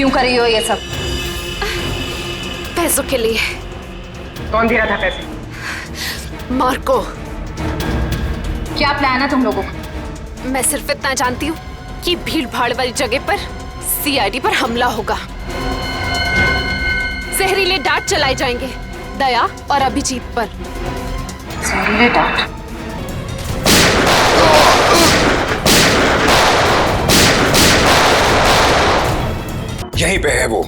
क्यों कर रही हो ये सब? पैसों के लिए। कौन दे रहा था पैसे? मार्को। क्या प्लान है तुम लोगों का? मैं सिर्फ इतना जानती हूँ कि भीड़ भाड़ वाली जगह पर सीआईडी पर हमला होगा। जहरीले डांट चलाए जाएंगे दया और अभिजीत पर। जहरीले डांट? यहीं पे है वो,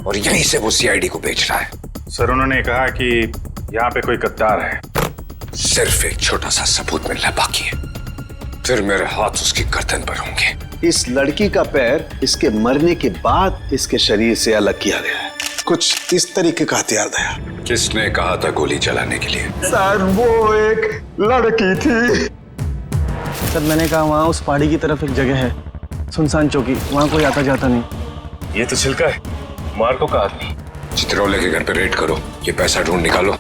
और यहीं से वो सीआईडी को बेच रहा है। सर उन्होंने कहा कि यहाँ पे कोई गद्दार है। सिर्फ एक छोटा सा सबूत मिलना बाकी है, फिर मेरे हाथ उसकी गर्दन पर होंगे। इस लड़की का पैर इसके मरने के बाद इसके शरीर से अलग किया गया है। कुछ इस तरीके का हथियार दया। किसने कहा था गोली चलाने के लिए? सर वो एक लड़की थी। सर मैंने कहा वहाँ उस पहाड़ी की तरफ एक जगह है, सुनसान चौकी, वहाँ कोई आता जाता नहीं। ये तो छिलका है, मार्को का आदमी। चित्रोले के घर पे रेड करो, ये पैसा ढूंढ निकालो,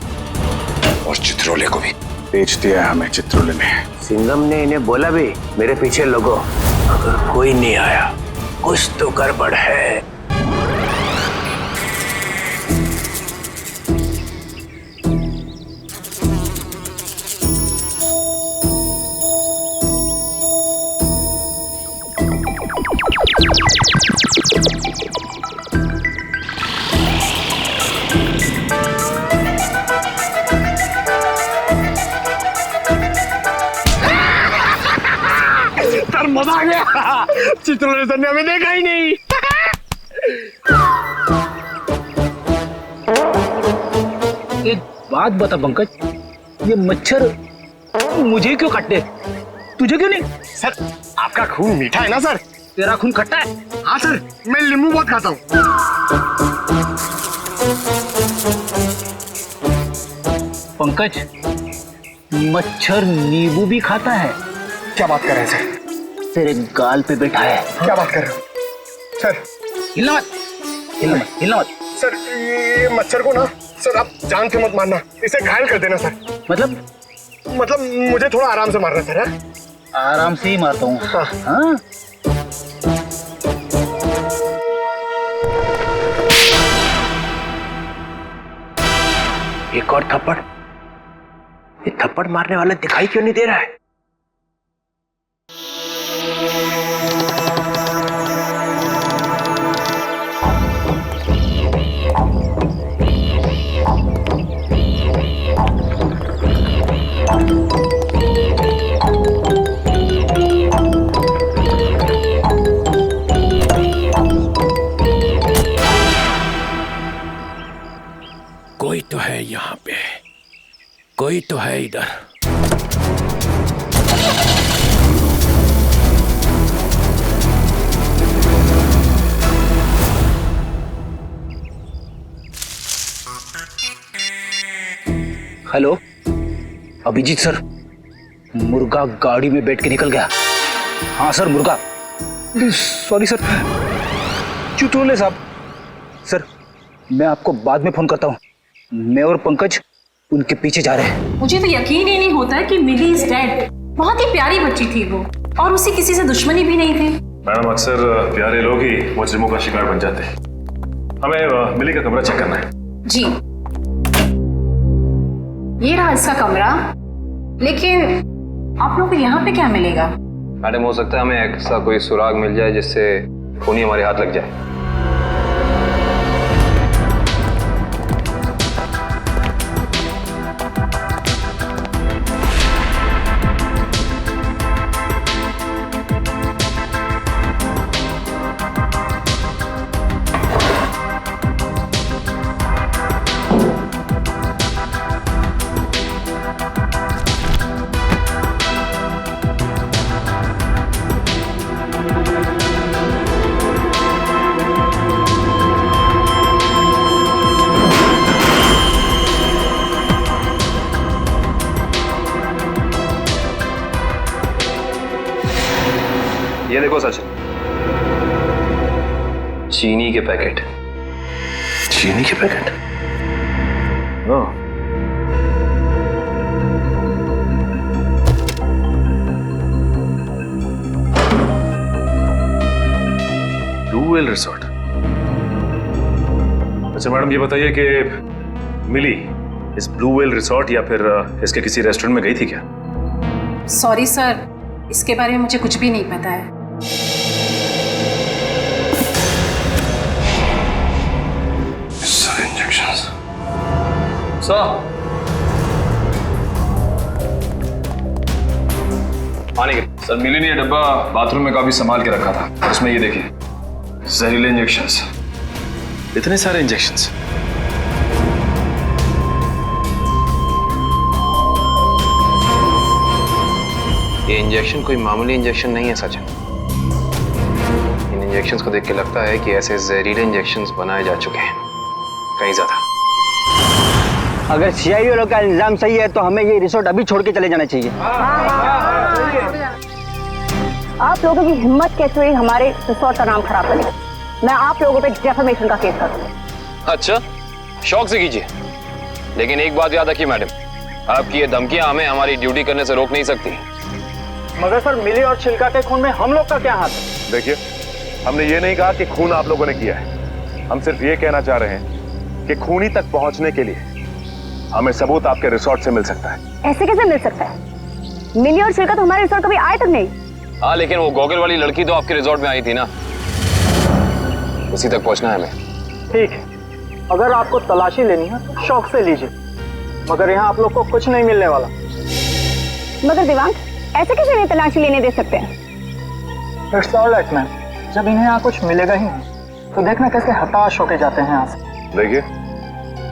और चित्रोले को भी। बेच दिया हमें चित्रोले ने। सिंघम ने इन्हें बोला भी, मेरे पीछे लोगो, अगर कोई नहीं आया कुछ तो गड़बड़ है। मजा आ गया। चित्रोले सर ने हमें देखा ही नहीं। एक बात बता पंकज, ये मच्छर मुझे क्यों काटते, तुझे क्यों नहीं? सर आपका खून मीठा है ना सर? तेरा खून खट्टा है? हाँ सर, मैं नींबू बहुत खाता हूँ। पंकज, मच्छर नींबू भी खाता है? क्या बात कर रहे हैं सर? तेरे गाल पे बैठा है। क्या बात कर रहे हो सर? हिलना मत, हिलना मत, हिलना मत। सर ये मच्छर को ना सर आप जान से मत मारना, इसे घायल कर देना सर। मतलब मुझे थोड़ा आराम से मारना सर। आराम से ही मारता हूँ। हाँ। हाँ? एक और थप्पड़। ये थप्पड़ मारने वाला दिखाई क्यों नहीं दे रहा है? कोई तो है यहाँ पे, कोई तो है इधर। हेलो अभिजीत सर, मुर्गा गाड़ी में बैठ के निकल गया। हाँ सर मुर्गा। सॉरी सर, चित्रोले साहब। सर मैं आपको बाद में फोन करता हूँ। मैं और पंकज उनके पीछे जा रहे हैं। मुझे तो यकीन ही नहीं होता कि मिली इज डेड। बहुत ही प्यारी बच्ची थी वो, और उसे किसी से दुश्मनी भी नहीं थी। मैडम अक्सर प्यारे लोग ही मुजरिमों का शिकार बन जाते हैं। हमें मिली का कमरा चेक करना है। जी ये रहा इसका कमरा, लेकिन आप लोग को यहाँ पे क्या मिलेगा? मैडम हो सकता है हमें ऐसा कोई सुराग मिल जाए जिससे खून ही हमारे हाथ लग जाए। ये देखो सचिन, चीनी के पैकेट। चीनी के पैकेट? Blue whale resort. अच्छा मैडम, ये बताइए कि मिली इस ब्लू व्हेल रिसोर्ट या फिर इसके किसी रेस्टोरेंट में गई थी क्या? सॉरी सर, इसके बारे में मुझे कुछ भी नहीं पता है। इंजेक्शंस पानी के सर, मिली ने ये डब्बा बाथरूम में काफी संभाल के रखा था। उसमें ये देखिए जहरीले इंजेक्शंस। इतने सारे इंजेक्शंस? ये इंजेक्शन कोई मामूली इंजेक्शन नहीं है सचिन। इन इंजेक्शंस को देख के लगता है कि ऐसे जहरीले इंजेक्शंस बनाए जा चुके हैं, कहीं ज्यादा। अगर सीआईडी वालों का इल्जाम सही है तो हमें ये रिसोर्ट अभी छोड़ के चले जाना चाहिए। आप लोगों की हिम्मत कैसे हुई हमारे रिसोर्ट का नाम खराब करने? मैं आप लोगों पे डेफेमेशन का केस कर दूंगी। अच्छा, शौक से कीजिए, लेकिन एक बात याद रखिए मैडम, आपकी ये धमकियां हमें हमारी ड्यूटी करने से रोक नहीं सकती। मगर सर, मिली और छिलका के खून में हम लोग का क्या हाथ है? देखिए, हमने ये नहीं कहा कि खून आप लोगों ने किया है। हम सिर्फ ये कहना चाह रहे हैं कि खूनी तक पहुंचने के लिए हमें सबूत आपके रिसोर्ट से मिल सकता है। ऐसे कैसे मिल सकता है? मिली और छिलका तो हमारे रिसोर्ट कभी आए तक नहीं। हाँ, लेकिन वो गॉगल वाली लड़की तो आपके रिजॉर्ट में आई थी ना, उसी तक पहुंचना है हमें। ठीक है, अगर आपको तलाशी लेनी है तो शौक से लीजिए, मगर यहाँ आप लोग को कुछ नहीं मिलने वाला। मगर दिवांग, ऐसे कैसे नहीं तलाशी लेने दे सकते हैं? इट्स ऑल राइट मैम, जब इन्हें यहाँ कुछ मिलेगा ही नहीं तो देखना कैसे हताश होके जाते हैं यहाँ से। देखिए,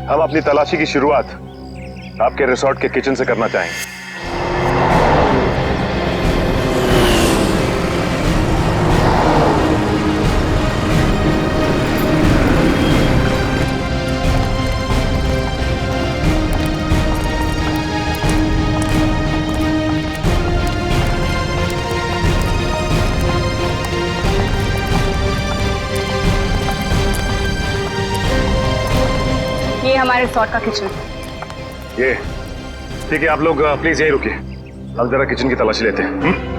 हम अपनी तलाशी की शुरुआत आपके रिसोर्ट के किचन से करना चाहेंगे। ये हमारे रिसोर्ट का किचन। ये ठीक है, आप लोग प्लीज यहीं रुकिए, हम जरा किचन की तलाशी लेते हैं।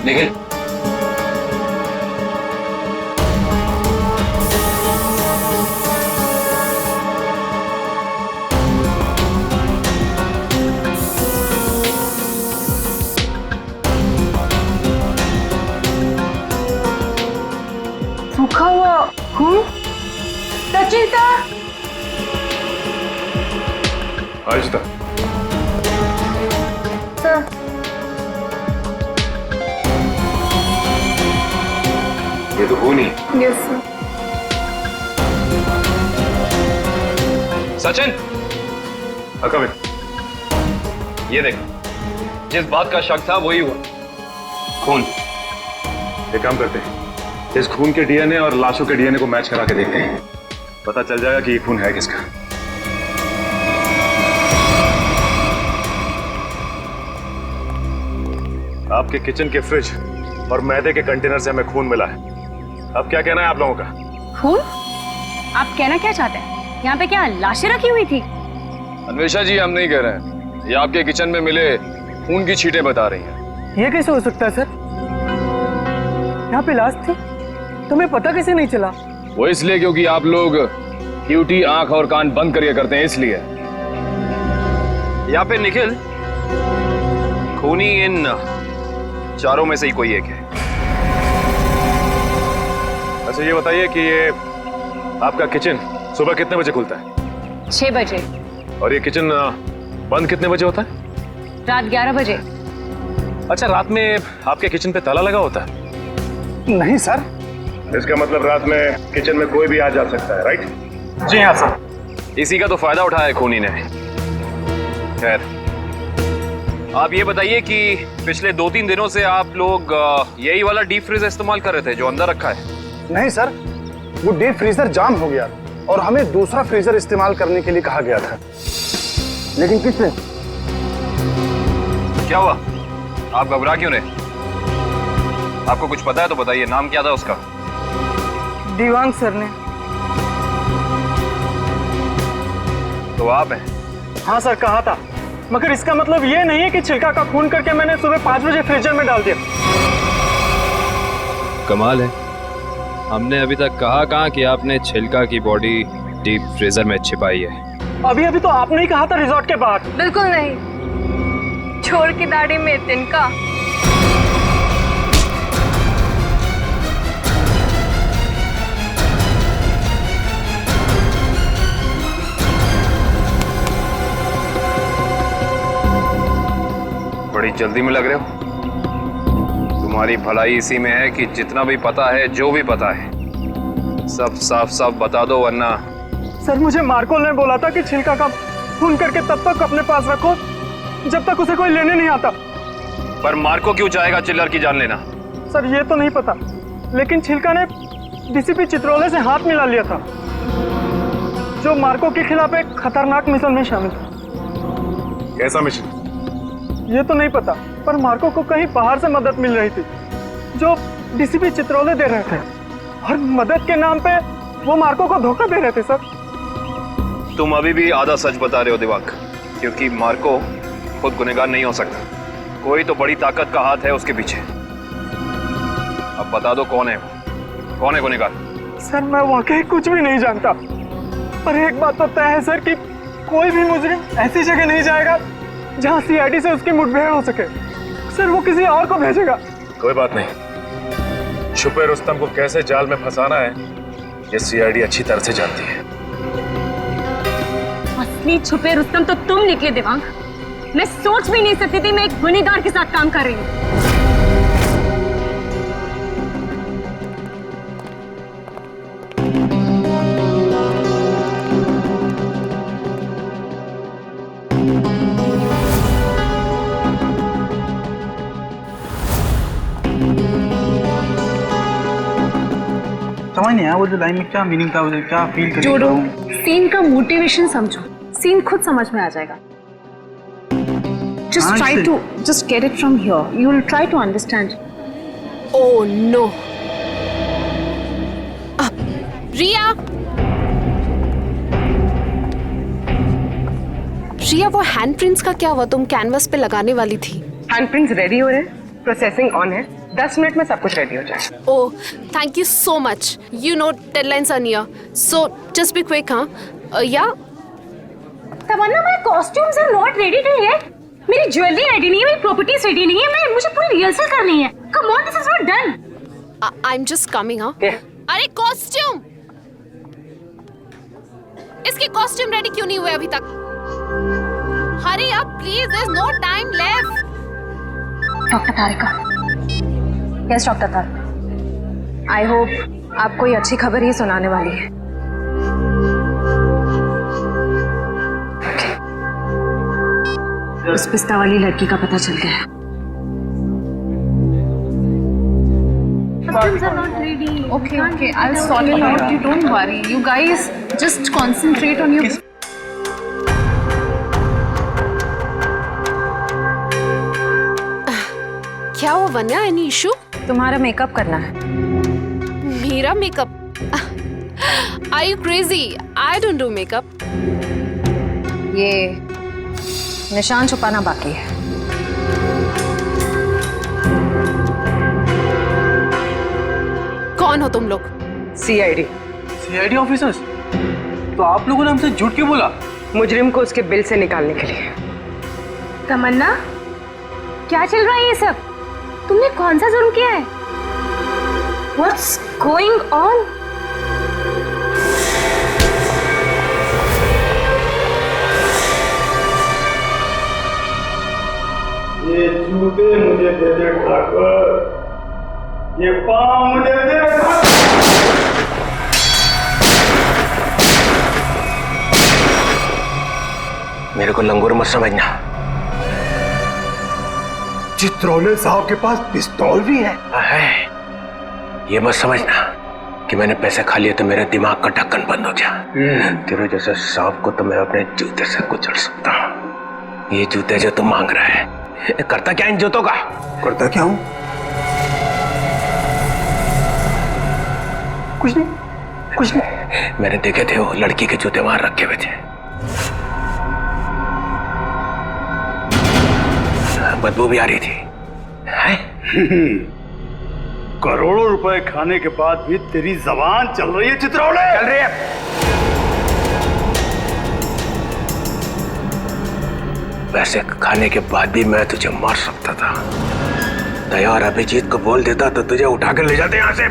निखिल, सूखा हुआ खून। सचिन सर, आयुष्ता, सर ये तो खून ही। Yes sir. Sachin, come in. ये देख, जिस बात का शक था वही हुआ, खून। एक काम करते हैं, इस खून के डीएनए और लाशों के डीएनए को मैच करा के देखते हैं, पता चल जाएगा कि ये खून है किसका। आपके किचन के फ्रिज और मैदे के कंटेनर से हमें खून मिला है। अब क्या कहना है आप लोगों का? खून? आप कहना क्या चाहते हैं? यहाँ पे क्या लाशें रखी हुई थी? अन्वेषा जी, हम नहीं कह रहे हैं, ये आपके किचन में मिले खून की छींटें बता रही हैं। ये कैसे हो सकता है सर? यहाँ पे लाश थी, तुम्हें पता कैसे नहीं चला? वो इसलिए क्योंकि आप लोग ड्यूटी आंख और कान बंद करके करते हैं, इसलिए। या फिर निखिल, खूनी इन चारों में से ही कोई एक है। अच्छा ये बताइए कि ये आपका किचन सुबह कितने बजे खुलता है? 6 बजे। और ये किचन बंद कितने बजे होता है? रात 11 बजे। अच्छा, रात में आपके किचन पे ताला लगा होता है? नहीं सर, इसका मतलब रात में किचन में कोई भी आ जा सकता है, राइट? जी हाँ सर। इसी का तो फायदा उठाया है खूनी ने। खैर, आप ये बताइए कि पिछले 2-3 दिनों से आप लोग यही वाला डीप फ्रीजर इस्तेमाल कर रहे थे जो अंदर रखा है? नहीं सर, वो डीप फ्रीजर जाम हो गया और हमें दूसरा फ्रीजर इस्तेमाल करने के लिए कहा गया था। लेकिन किसने? क्या हुआ? आप घबरा क्यों रहे? आपको कुछ पता है तो बताइए, नाम क्या था उसका? दीवांग सर ने। तो आप हैं? हाँ सर, कहा था, मगर इसका मतलब ये नहीं है कि छिलका का खून करके मैंने सुबह 5 बजे फ्रीजर में डाल दिया। कमाल है, हमने अभी तक कहा कि आपने छिलका की बॉडी डीप फ्रीजर में छिपाई है। अभी तो आपने ही कहा था रिजॉर्ट के बाहर। बिल्कुल नहीं, छोड़ की दाढ़ी में तिनका। बड़ी जल्दी में लग रहे हो। तुम्हारी भलाई इसी में है कि जितना भी पता है, जो भी पता है, सब साफ साफ बता दो, वरना। सर, मुझे मार्को ने बोला था कि छिलका का खून करके तब तक अपने पास रखो जब तक उसे कोई लेने नहीं आता। पर मार्को क्यों चाहेगा चिल्लर की जान लेना? सर, ये तो नहीं पता, लेकिन छिलका ने डीसीपी चित्रोले से हाथ मिला लिया था, जो मार्को के खिलाफ एक खतरनाक मिशन में शामिल था। कैसा मिशन? ये तो नहीं पता, पर मार्को को कहीं बाहर से मदद मिल रही थी जो डीसीपी चित्रोले दे रहे थे, और मदद के नाम पे वो मार्को को धोखा दे रहे थे। सर, तुम अभी भी आधा सच बता रहे हो दिवांग, क्योंकि मार्को खुद गुनहगार नहीं हो सकता। कोई तो बड़ी ताकत का हाथ है उसके पीछे। अब बता दो कौन है वो? कौन है गुनहगार? सर, मैं वाकई कुछ भी नहीं जानता, पर एक बात तो तय है सर कि कोई भी मुजरिम ऐसी जगह नहीं जाएगा जहां सीआईडी से उसकी मुठभेड़ हो सके। सर, वो किसी और को भेजेगा। कोई बात नहीं, छुपे रुस्तम को कैसे जाल में फंसाना है ये सीआईडी अच्छी तरह से जानती है। असली छुपे रुस्तम तो तुम निकले दिवांग। मैं सोच भी नहीं सकती थी मैं एक गुनहगार के साथ काम कर रही हूँ। समझ नहीं आया वो जो लाइन में क्या मीनिंग था, वो क्या फील कर जोड़ो, सीन का मोटिवेशन समझो, सीन खुद समझ में आ जाएगा। Just try to just get it from here. You will try to understand. Oh no. रिया, रिया, वो हैंडप्रिंट्स का क्या हुआ? तुम कैनवस पे लगाने वाली थी। हैंडप्रिंट्स रेडी हो रहे हैं, प्रोसेसिंग ऑन है, 10 मिनट में सब कुछ रेडी हो जाएगा। Oh, thank you so much. You know deadlines are near, so just be quick, हाँ? Yeah. Tamanna, my costumes are not ready till yet. मेरी ज्वेलरी रेडी नहीं है, मेरी प्रॉपर्टीज रेडी नहीं है, मुझे पूरी रिहर्सल करनी है। Come on, this is not done. I'm just coming, हाँ? अरे कॉस्ट्यूम, इसके कॉस्ट्यूम रेडी क्यों नहीं हुए अभी तक? Hurry up, please. There's no time left. Doctor Tarika. Yes doctor Tarika, I hope आप कोई अच्छी खबर ही सुनाने वाली है। उस पिस्ता वाली लड़की का पता चल गया। Costumes are not ready. Okay, I'll sort it out. You don't worry. You guys just concentrate on your. क्या हुआ वन्या? Any issue? तुम्हारा मेकअप करना है। मेरा makeup? Are you crazy? I don't do makeup. ये निशान छुपाना बाकी है। कौन हो तुम लोग? CID officers? तो आप लोगों ने हमसे झूठ क्यों बोला? मुजरिम को उसके बिल से निकालने के लिए। तमन्ना, क्या चल रहा है ये सब? तुमने कौन सा जुर्म किया है? What's going on? ये जूते मुझे दे दे ठाकुर, ये पाँव मुझे दे दे। को लंगूर मत समझना। चित्रोले साहब के पास पिस्तौल भी है। ये मत समझना कि मैंने पैसे खा लिए तो मेरे दिमाग का ढक्कन बंद हो गया। तेरे जैसे सांप को तो मैं अपने जूते से कुचल सकता हूँ। ये जूते जो तुम मांग रहा है, करता क्या इन जूतों का? करता क्या हूं? कुछ नहीं, कुछ नहीं। मैंने देखे थे वो लड़की के जूते वहां रखे हुए थे। बदबू भी आ रही थी। करोड़ों रुपए खाने के बाद भी तेरी जबान चल रही है चित्रोले? चल रही है। पैसे खाने के बाद भी मैं तुझे मार सकता था। दया और अभिजीत को बोल देता तो तुझे उठा कर ले जाते यहां से।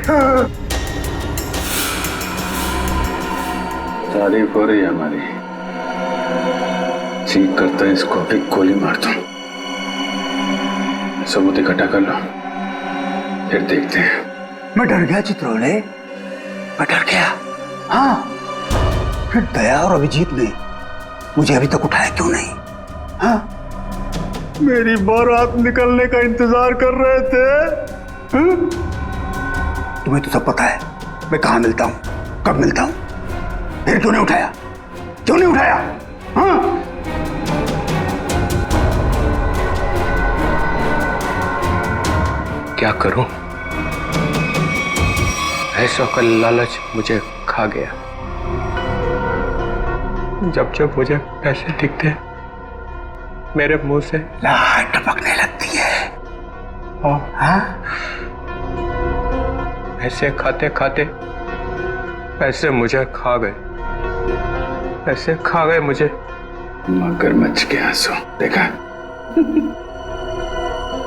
तारीफ हो रही है हमारी। चीख करता है इसको अभी गोली मार दूं। सबूत इकट्ठा कर लो, फिर देखते हैं। मैं डर गया चित्रोले, मैं डर गया। हाँ, फिर दया और अभिजीत ने मुझे अभी तक उठाया क्यों नहीं? हाँ, मेरी बारात निकलने का इंतजार कर रहे थे। हाँ? तुम्हें तो सब पता है मैं कहाँ मिलता हूँ, कब मिलता हूँ। फिर क्यों नहीं उठाया? क्यों नहीं उठाया? हाँ? क्या करूं? ऐसा का लालच मुझे खा गया। जब जब मुझे पैसे दिखते मेरे मुंह से लार टपकने लगती है। हाँ? पैसे खाते खाते पैसे मुझे खा गए। पैसे खा गए मुझे। मगरमच्छ के आंसू देखा?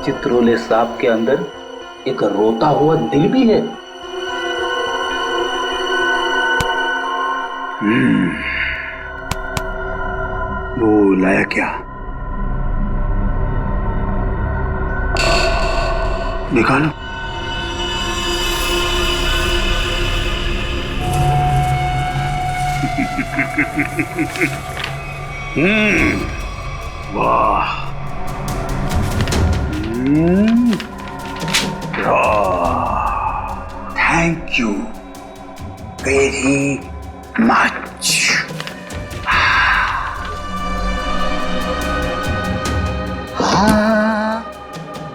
चित्रोले साहब के अंदर एक रोता हुआ दिल भी है। वो लाया क्या? निकालो। वाह, थैंक यू वेरी मच।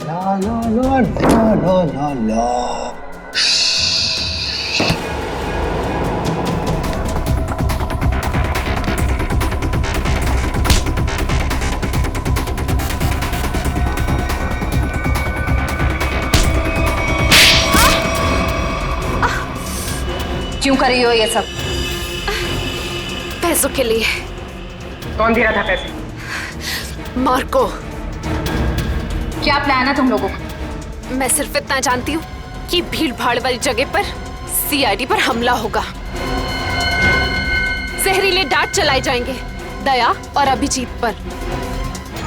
ला ला ला ला ला ला ला। क्यों कर रही हो ये सब? पैसों के लिए। कौन दे रहा था पैसे? मार्को। क्या प्लान है तुम लोगों का? मैं सिर्फ इतना जानती हूँ कि भीड़ भाड़ वाली जगह पर सीआईडी पर हमला होगा। जहरीले डांट चलाए जाएंगे दया और अभिजीत पर।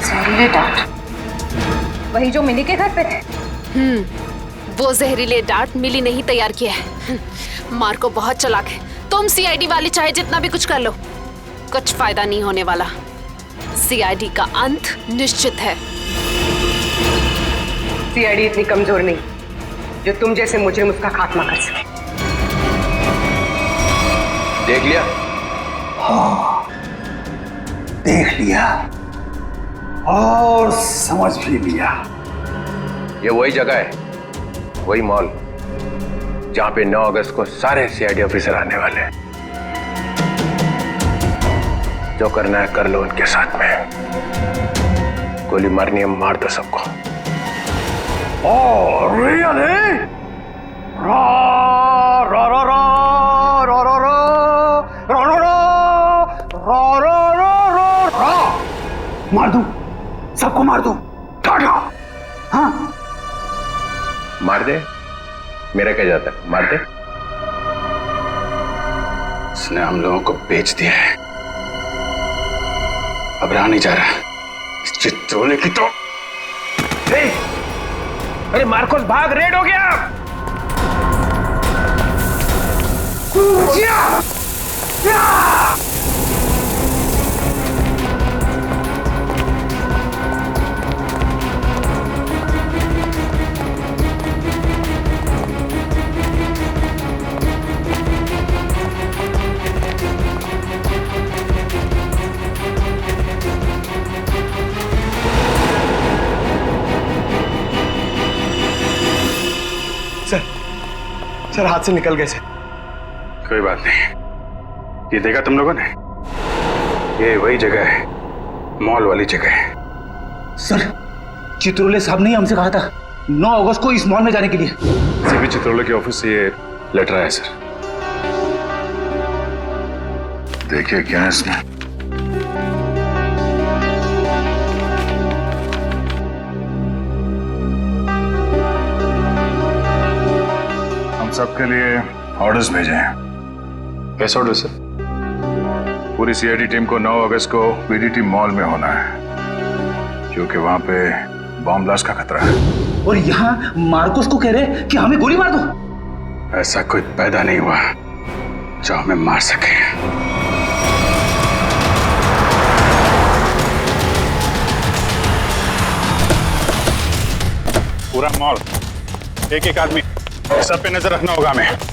जहरीले डांट? वही जो मिली के घर पे थे? वो जहरीले डांट मिली नहीं तैयार किया है। मार्को बहुत चालाक है। तुम सीआईडी वाले चाहे जितना भी कुछ कर लो, कुछ फायदा नहीं होने वाला। सीआईडी का अंत निश्चित है। सीआईडी इतनी कमजोर नहीं जो तुम जैसे मुजरिम उसका खात्मा कर सके। देख लिया? हाँ, देख लिया और समझ भी लिया। ये वही जगह है, वही मॉल जहां पे 9 अगस्त को सारे सीआईडी ऑफिसर आने वाले हैं। जो करना है कर लो उनके साथ में। गोली मारनी है मार दो सबको। रियली? रा रा रा रा रा रा रा रा रा रा रा रा रा। मार दूं, सबको मार दूं। टाटा। हाँ, मार दे, मेरा क्या जाता है, मार दे। इसने हम लोगों को बेच दिया है, अब रहा नहीं जा रहा। इस चित्रोले की तो। अरे मार्कोस भाग, रेड हो गया। सर हाथ से निकल गए सर। कोई बात नहीं, ये देखा तुम लोगों ने? ये वही जगह है, मॉल वाली जगह है। सर चित्रोले साहब ने हमसे कहा था 9 अगस्त को इस मॉल में जाने के लिए। सीपी चित्रोले के ऑफिस से ये लेटर आया सर। देखिए क्या है इसमें। हम सबके लिए ऑर्डर्स भेजे हैं। कैसे ऑर्डर सर? पूरी सीआईडी टीम को 9 अगस्त को बीडीटी मॉल में होना है, क्योंकि वहां पे बॉम्ब ब्लास्ट का खतरा है। और यहाँ मार्कोस को कह रहे कि हमें गोली मार दो। ऐसा कोई पैदा नहीं हुआ जो हमें मार सके। पूरा मॉल, एक एक आदमी, सब पे नजर रखना होगा हमें।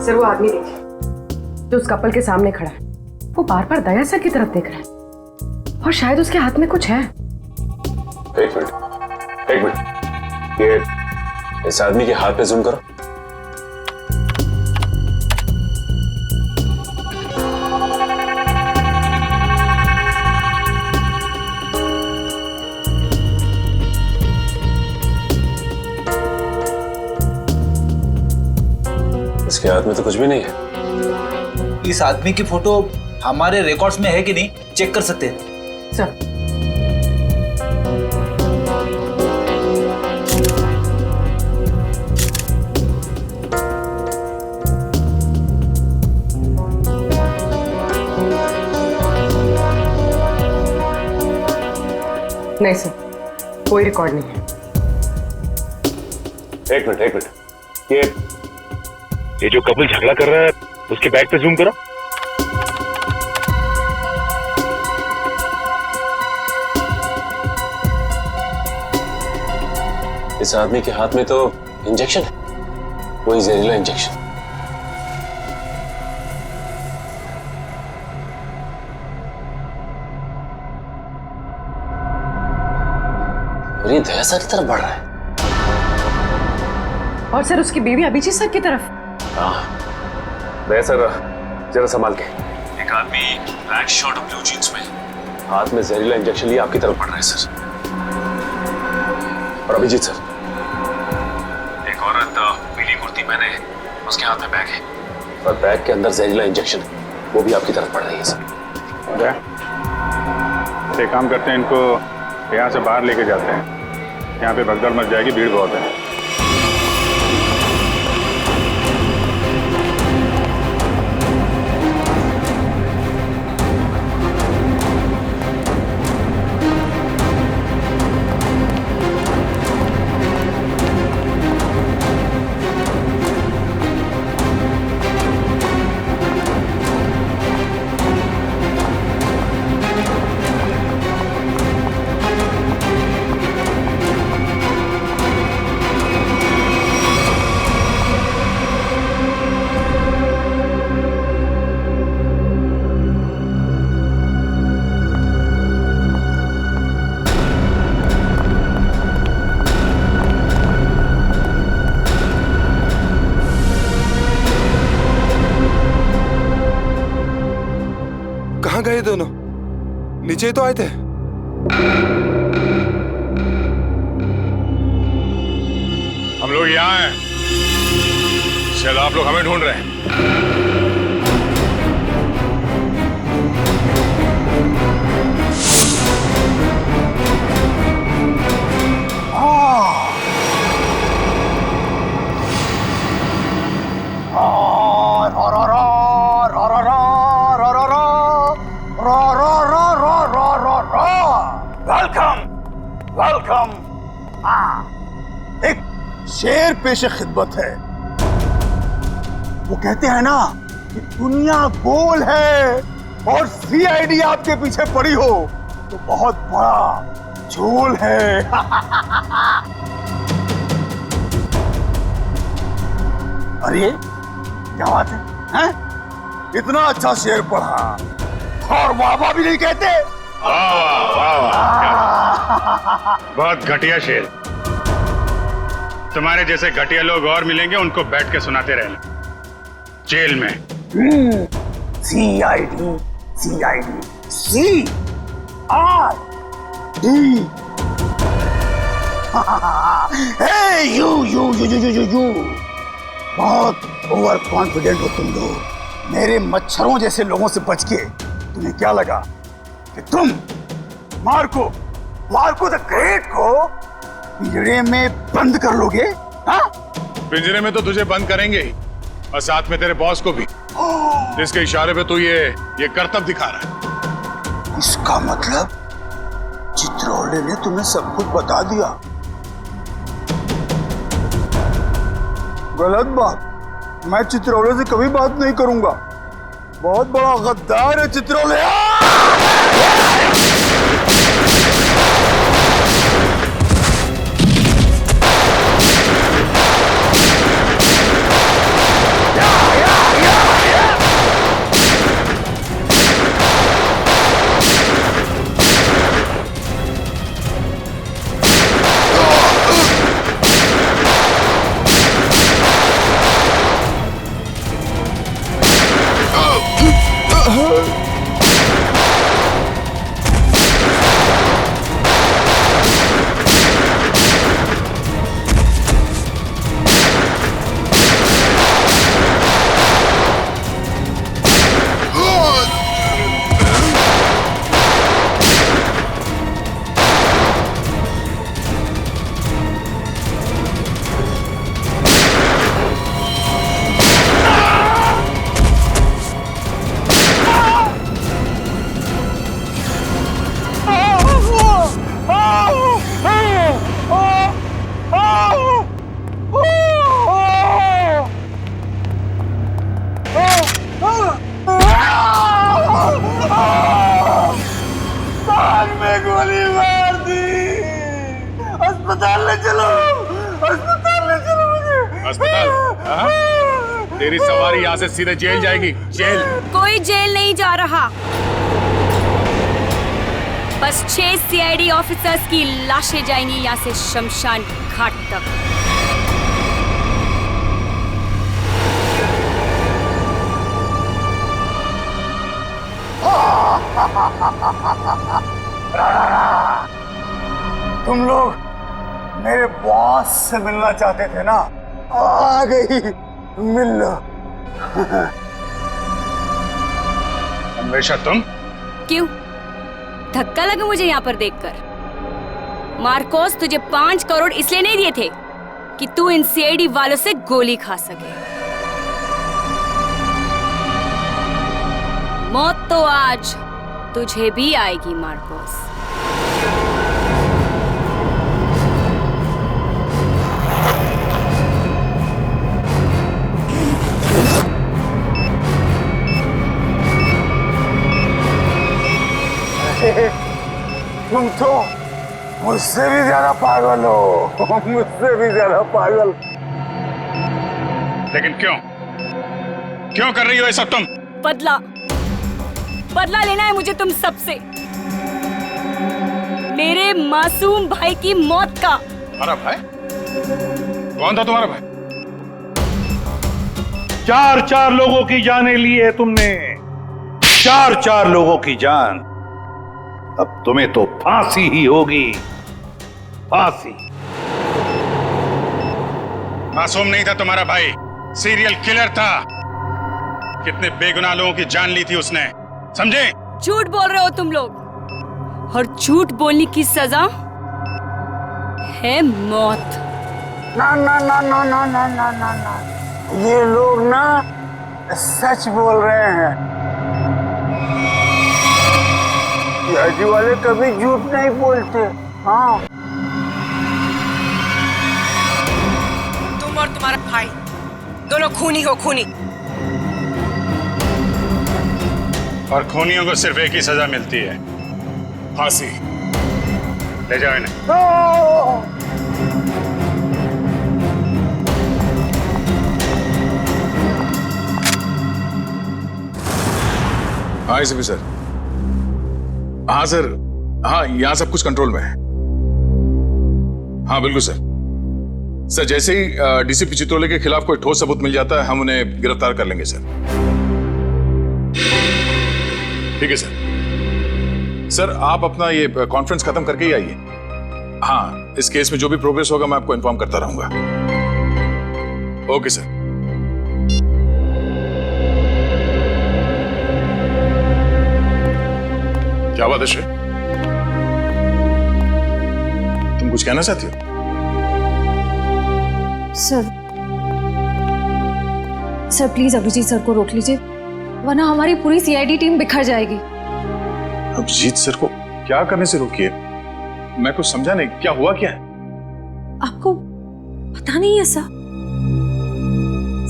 सर वो आदमी देखिए जो उस कपल के सामने खड़ा है, वो बार बार दया सर की तरफ देख रहा है और शायद उसके हाथ में कुछ है। एक मिनट, ये इस आदमी के हाथ पे जूम करो। इसके हाथ में तो कुछ भी नहीं है। इस आदमी की फोटो हमारे रिकॉर्ड्स में है कि नहीं, चेक कर सकते हैं सर। नहीं सर, कोई रिकॉर्ड नहीं है। एक मिनट, ये जो कपल झगड़ा कर रहा है उसके बैग पे जूम करो। इस आदमी के हाथ में तो इंजेक्शन है, वही जहरीला इंजेक्शन। और ये दया सर की तरफ बढ़ रहा है। और सर उसकी बीवी अभिजीत सर की तरफ। दया सर जरा संभाल के। एक आदमी ब्लैक शर्ट और ब्लू जींस में हाथ में जहरीला इंजेक्शन लिए आपकी तरफ बढ़ रहा है सर। और अभिजीत सर, एक औरत पीली कुर्ती पहने है, उसके हाथ में बैग है और बैग के अंदर जहरीला इंजेक्शन है, वो भी आपकी तरफ बढ़ रही है सर। एक काम करते हैं, इनको यहाँ से बाहर लेके जाते हैं। यहाँ पे भगदड़ मच जाएगी, भीड़ बहुत है। कहाँ गए दोनों? नीचे तो आए थे। हम लोग यहाँ हैं। शायद आप लोग हमें ढूंढ रहे हैं। Welcome welcome. एक शेर पेशे खिदमत है। वो कहते हैं ना कि दुनिया गोल है और सीआईडी आपके पीछे पड़ी हो तो बहुत बड़ा झोल है। अरे क्या बात है? इतना अच्छा शेर पढ़ा और वाह भी नहीं कहते। बहुत घटिया शेर। तुम्हारे जैसे घटिया लोग और मिलेंगे, उनको बैठ के सुनाते रहना जेल में। CID CID C R D. You you you you you you बहुत ओवर कॉन्फिडेंट हो तुम लोग। मेरे मच्छरों जैसे लोगों से बच के तुम्हें क्या लगा कि तुम मार्को द ग्रेट को पिंजरे में बंद कर लोगे? हाँ? पिंजरे में तो तुझे बंद करेंगे ही, और साथ में तेरे बॉस को भी, जिसके इशारे पे तू ये करतब दिखा रहा है। इसका मतलब चित्रोले ने तुम्हें सब कुछ बता दिया। गलत बात। मैं चित्रोले से कभी बात नहीं करूंगा। बहुत बड़ा गद्दार है चित्रोले। तेरी सवारी यहाँ से सीधे जेल जाएगी। जेल? कोई जेल नहीं जा रहा। बस 6 सीआईडी ऑफिसर्स की लाशें जाएंगी यहाँ से शमशान घाट तक। तुम लोग मेरे बॉस से मिलना चाहते थे ना? आ गई, मिल लो। हमेशा तुम? क्यों? धक्का लगा मुझे यहाँ पर देखकर। मार्कोस तुझे 5 करोड़ इसलिए नहीं दिए थे कि तू इन सीआईडी वालों से गोली खा सके। मौत तो आज तुझे भी आएगी मार्कोस। तुम तो मुझसे भी ज्यादा पागल हो। मुझसे भी ज्यादा पागल। लेकिन क्यों कर रही हो ये सब तुम? बदला लेना है मुझे तुम सबसे, मेरे मासूम भाई की मौत का। हमारा भाई? कौन था तुम्हारा भाई? 4 लोगों की जानें ली है तुमने। 4 लोगों की जान। अब तुम्हें तो फांसी ही होगी, फांसी। मासूम नहीं था तुम्हारा भाई, सीरियल किलर था। कितने बेगुनाह लोगों की जान ली थी उसने, समझे? झूठ बोल रहे हो तुम लोग, और झूठ बोलने की सजा है मौत। ना ना ना ना ना ना ना ना ना, ये लोग ना सच बोल रहे हैं। सीआईडी वाले कभी झूठ नहीं बोलते। हाँ, तुम और तुम्हारा भाई दोनों खूनी हो, खूनी। और खूनियों को सिर्फ एक ही सजा मिलती है, फांसी। ले जाओ इन्हें। हाँ एसीपी सर। हाँ सर, हाँ यहाँ सब कुछ कंट्रोल में है। हाँ बिल्कुल सर। सर जैसे ही डीसीपी चित्रोले के खिलाफ कोई ठोस सबूत मिल जाता है, हम उन्हें गिरफ्तार कर लेंगे सर। ठीक है सर। सर आप अपना ये कॉन्फ्रेंस खत्म करके ही आइए। हाँ, इस केस में जो भी प्रोग्रेस होगा मैं आपको इन्फॉर्म करता रहूंगा। Okay sir. क्या बात है श्रेय, तुम कुछ कहना चाहती हो? सर प्लीज अभिजीत सर को रोक लीजिए, वरना हमारी पूरी सीआईडी टीम बिखर जाएगी। अभिजीत सर को क्या करने से रोकिए? मैं कुछ समझा नहीं, क्या हुआ क्या है? आपको पता नहीं है सर?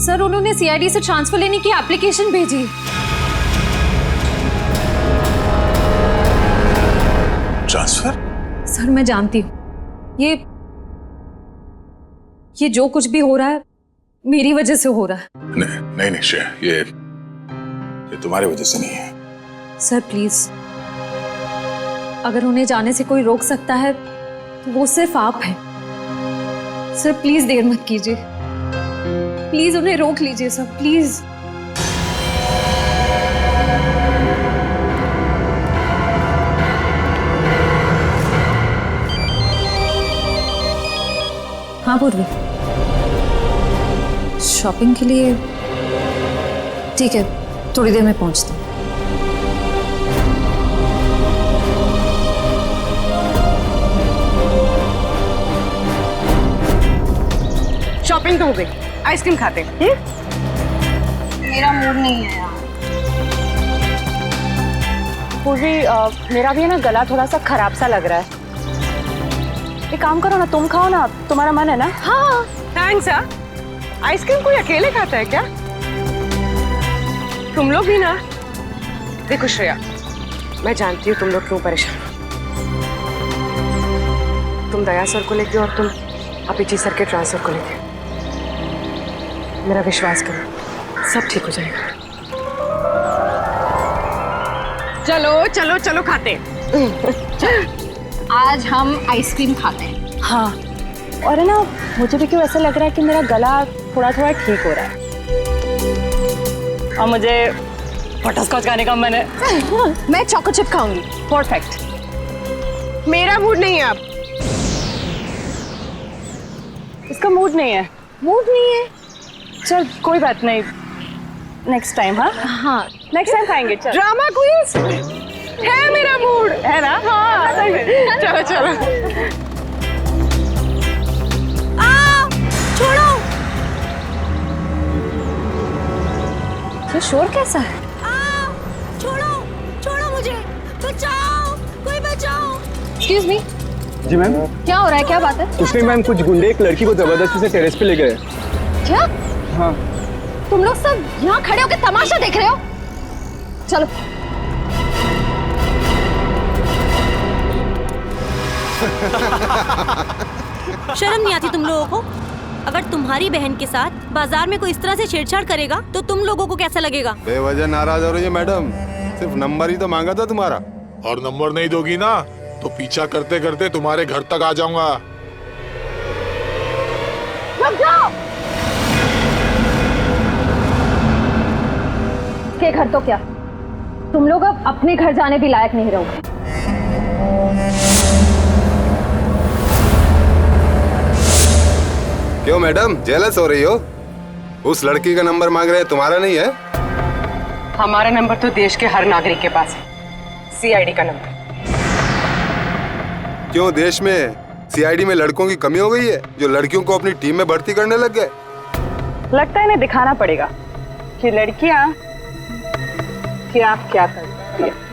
सर उन्होंने सीआईडी से ट्रांसफर लेने की एप्लीकेशन भेजी। ट्रांसफर? सर मैं जानती हूँ ये जो कुछ भी हो रहा है मेरी वजह से हो रहा है। नहीं नहीं श्रेय, ये तुम्हारी वजह से नहीं है। सर प्लीज, अगर उन्हें जाने से कोई रोक सकता है तो वो सिर्फ आप हैं। सर प्लीज देर मत कीजिए, प्लीज उन्हें रोक लीजिए सर, प्लीज। हाँ पूर्वी, शॉपिंग के लिए? ठीक है, थोड़ी देर में पहुंचता हूँ। शॉपिंग तो हो गई, आइसक्रीम खाते हैं। मेरा मूड नहीं है यार। पूर्वी, मेरा भी है ना गला थोड़ा सा खराब सा लग रहा है। एक काम करो ना, तुम खाओ ना, तुम्हारा मन है ना? हाँ थैंक्स यार। आइसक्रीम कोई अकेले खाता है क्या? तुम लोग भी ना। देखो श्रेया, मैं जानती हूँ तुम लोग क्यों परेशान हो। तुम दया सर को लेके और तुम अभिजीत सर के ट्रांसफर को लेके। मेरा विश्वास करो, सब ठीक हो जाएगा। चलो चलो चलो खाते। आज हम आइसक्रीम खाते हैं। हाँ, और है ना, मुझे भी क्यों ऐसा लग रहा है कि मेरा गला थोड़ा थोड़ा ठीक हो रहा है। और मुझे बटरस्कॉच खाने का मन है। मैं चॉको चिप खाऊंगी। परफेक्ट। मेरा मूड नहीं है अब। इसका मूड नहीं है। मूड नहीं है? चल कोई बात नहीं, नेक्स्ट टाइम। हाँ हाँ, नेक्स्ट टाइम खाएंगे। चल। ड्रामा क्वींस है मेरा मूड, है ना? हाँ चलो चलो। छोड़ो, ये शोर कैसा है? छोड़ो छोड़ो मुझे, बचाओ, कोई बचाओ। Excuse me. जी मैम। क्या हो रहा है, क्या बात है? कुछ नहीं मैम, कुछ गुंडे एक लड़की को जबरदस्ती से टेरेस पे ले गए। क्या? हाँ। तुम लोग सब यहाँ खड़े होकर तमाशा देख रहे हो? चलो। शर्म नहीं आती तुम लोगों को? अगर तुम्हारी बहन के साथ बाजार में कोई इस तरह से छेड़छाड़ करेगा तो तुम लोगों को कैसा लगेगा? बेवजह नाराज हो रही है मैडम, सिर्फ नंबर ही तो मांगा था तुम्हारा। और नंबर नहीं दोगी ना तो पीछा करते करते तुम्हारे घर तक आ जाऊंगा। रुक जाओ। के घर तो क्या, तुम लोग अब अपने घर जाने भी लायक नहीं रहोगे। क्यों मैडम, जेलस हो रही हो? उस लड़की का नंबर मांग रहे हैं, तुम्हारा नहीं है? हमारा नंबर तो देश के हर नागरिक के पास है, सीआईडी का नंबर। क्यों, देश में सीआईडी में लड़कों की कमी हो गई है जो लड़कियों को अपनी टीम में भर्ती करने लग गए? लगता है इन्हें दिखाना पड़ेगा कि लड़कियां क्या क्या करती हैं।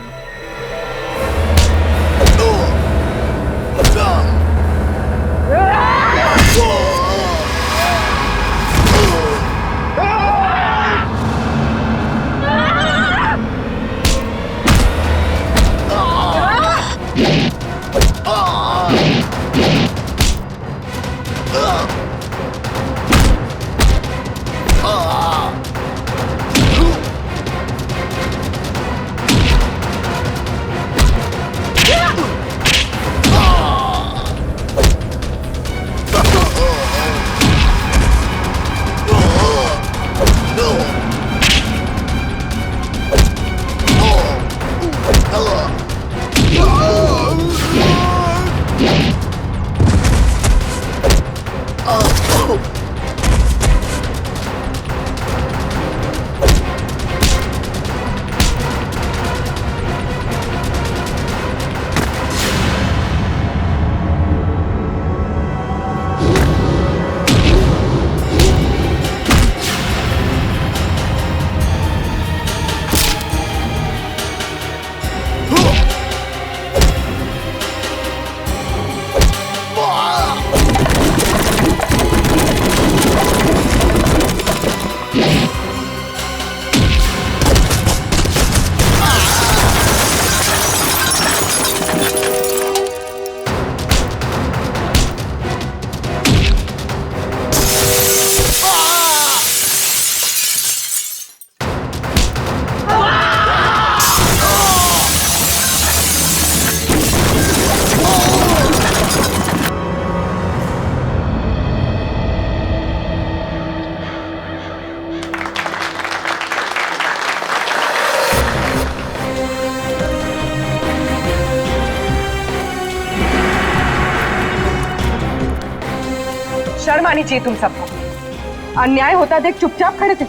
शर्म आनी चाहिए तुम सबको। अन्याय होता देख चुपचाप खड़े थे।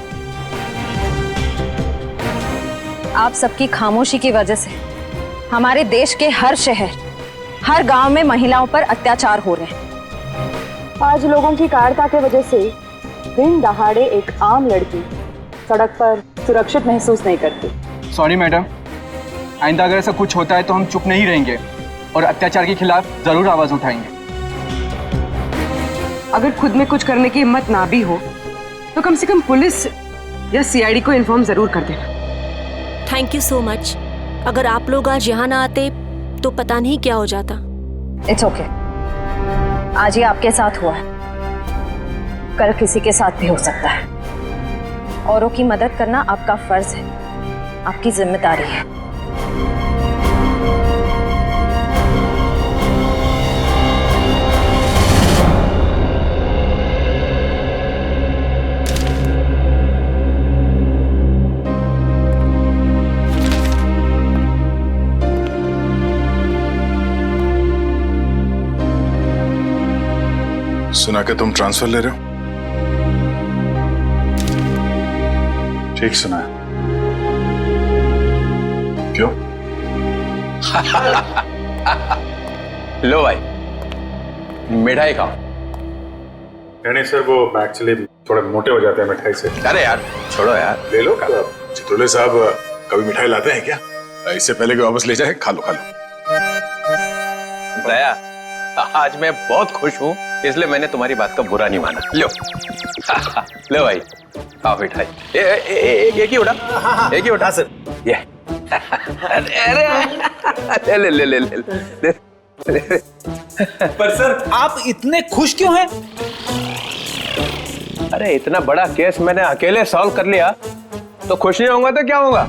आप सबकी खामोशी की वजह से हमारे देश के हर शहर, हर गांव में महिलाओं पर अत्याचार हो रहे हैं। आज लोगों की कायरता की वजह से दिन दहाड़े एक आम लड़की सड़क पर सुरक्षित महसूस नहीं करती। सॉरी मैडम, आइंदा अगर ऐसा कुछ होता है तो हम चुप नहीं रहेंगे और अत्याचार के खिलाफ जरूर आवाज उठाएंगे। अगर खुद में कुछ करने की हिम्मत ना भी हो तो कम से कम पुलिस या सीआईडी को इन्फॉर्म जरूर कर देना। Thank you so much. अगर आप लोग आज यहाँ ना आते तो पता नहीं क्या हो जाता। It's okay. आज ये आपके साथ हुआ है, कल किसी के साथ भी हो सकता है। औरों की मदद करना आपका फर्ज है, आपकी जिम्मेदारी है। सुना कि तुम ट्रांसफर ले रहे हो? ठीक सुना है। क्यों? लो भाई, मिठाई खाओ। नहीं सर, वो एक्चुअली थोड़े मोटे हो जाते हैं मिठाई से। अरे यार छोड़ो यार, ले लो। चित्रोले साहब कभी मिठाई लाते हैं क्या? इससे पहले कि वापस ले जाए, खा लो खा लो। दया, आज मैं बहुत खुश हूँ, इसलिए मैंने तुम्हारी बात का बुरा नहीं माना। लो लो भाई, खाओ मिठाई। एक ही उठा, एक ही उठा सर। ये अरे ले ले ले ले ले। पर सर आप इतने खुश क्यों हैं? अरे इतना बड़ा केस मैंने अकेले सॉल्व कर लिया, तो खुश नहीं होऊंगा तो क्या होगा?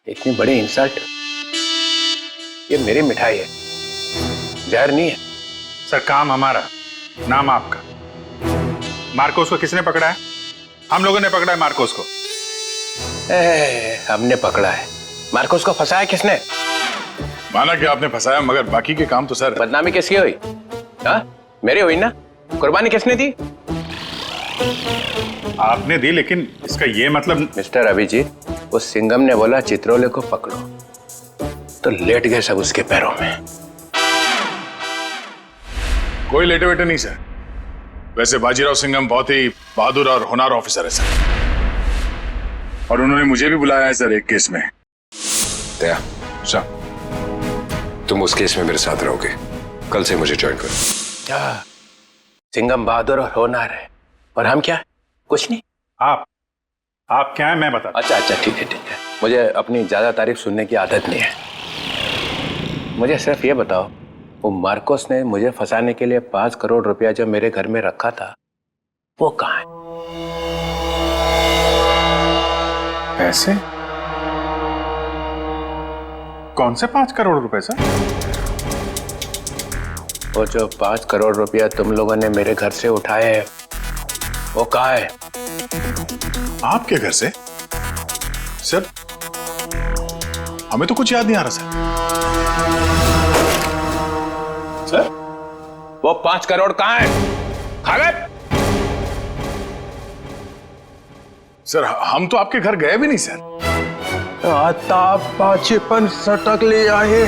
इतनी बड़ी इंसल्ट, ये मेरी मिठाई है, जहर नहीं है। सर काम हमारा, नाम आपका। मार्कोस को किसने पकड़ा है? हम लोगों ने पकड़ा है मार्कोस को। हमने पकड़ा है। मार्कोस को फंसाया किसने? माना कि आपने फंसाया, मगर बाकी के काम तो सर। बदनामी किसकी हुई? हाँ, मेरी हुई ना। कुर्बानी किसने दी? आपने दी, लेकिन इसका ये मतलब। मिस्टर अभिजीत, उस सिंघम ने बोला चित्रोले को पकड़ो, तो लेट गए सब उसके पैरों में। कोई लेटे वेटे नहीं सर। वैसे बाजीराव सिंघम बहुत ही बहादुर और होनहार ऑफिसर है सर, और उन्होंने मुझे भी बुलाया है सर एक केस में। दया, तुम उस केस में मेरे साथ रहोगे। कल से मुझे ज्वाइन करो। क्या सिंघम बहादुर और होनहार है, और हम क्या? कुछ नहीं। आप क्या है मैं बता। अच्छा अच्छा, ठीक है ठीक है। मुझे अपनी ज्यादा तारीफ सुनने की आदत नहीं है। मुझे सिर्फ ये बताओ, वो मार्कोस ने मुझे फंसाने के लिए 5 करोड़ रुपया जो मेरे घर में रखा था, वो कहाँ है? पैसे? कौन से 5 करोड़ रुपए सर? वो जो 5 करोड़ रुपया तुम लोगों ने मेरे घर से उठाए हैं, वो कहाँ है? आपके घर से? सर, हमें तो कुछ याद नहीं आ रहा सर। वो 5 करोड़ कहाँ है? खा गए? सर, हम तो आपके घर गए भी नहीं सर। आता पाछेपन सटक ले आए।